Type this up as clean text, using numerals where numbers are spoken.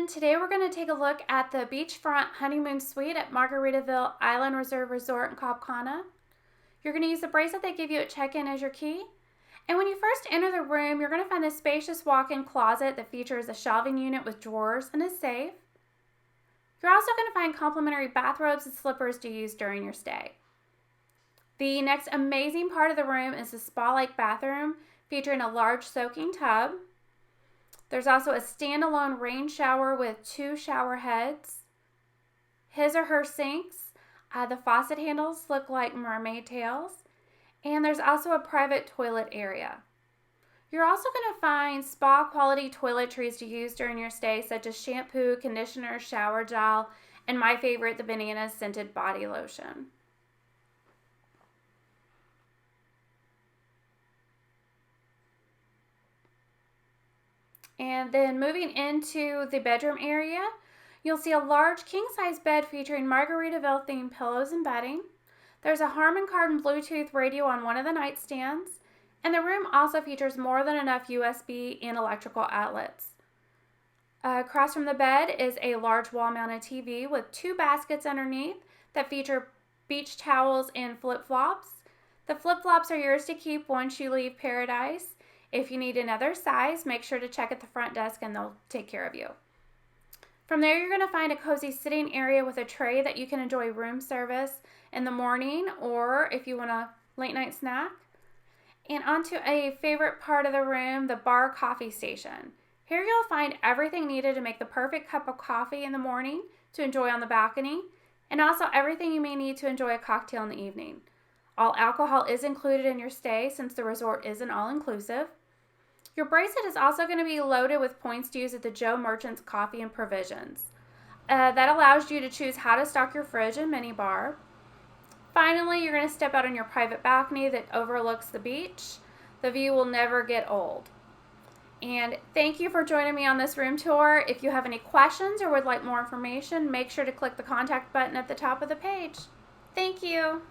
everyone. Today we're going to take a look at the Beachfront Honeymoon Suite at Margaritaville Island Resort in Cana. You're going to use the bracelet they give you at check-in as your key. And when you first enter the room, you're going to find this spacious walk-in closet that features a shelving unit with drawers and a safe. You're also going to find complimentary bathrobes and slippers to use during your stay. The next amazing part of the room is the spa-like bathroom featuring a large soaking tub. There's also a standalone rain shower with 2 shower heads. His or her sinks. The faucet handles look like mermaid tails. And there's also a private toilet area. You're also going to find spa quality toiletries to use during your stay, such as shampoo, conditioner, shower gel, and my favorite, the banana scented body lotion. And then moving into the bedroom area, you'll see a large king-size bed featuring Margaritaville themed pillows and bedding. There's a Harman Kardon Bluetooth radio on one of the nightstands, and the room also features more than enough USB and electrical outlets. Across from the bed is a large wall-mounted TV with 2 baskets underneath that feature beach towels and flip-flops. The flip-flops are yours to keep once you leave paradise. If you need another size, make sure to check at the front desk and they'll take care of you. From there, you're going to find a cozy sitting area with a tray that you can enjoy room service in the morning or if you want a late night snack. And onto a favorite part of the room, the bar coffee station. Here you'll find everything needed to make the perfect cup of coffee in the morning to enjoy on the balcony, and also everything you may need to enjoy a cocktail in the evening. All alcohol is included in your stay since the resort isn't all-inclusive. Your bracelet is also going to be loaded with points to use at the Joe Merchant's Coffee and Provisions. That allows you to choose how to stock your fridge and minibar. Finally, you're going to step out on your private balcony that overlooks the beach. The view will never get old. And thank you for joining me on this room tour. If you have any questions or would like more information, make sure to click the contact button at the top of the page. Thank you.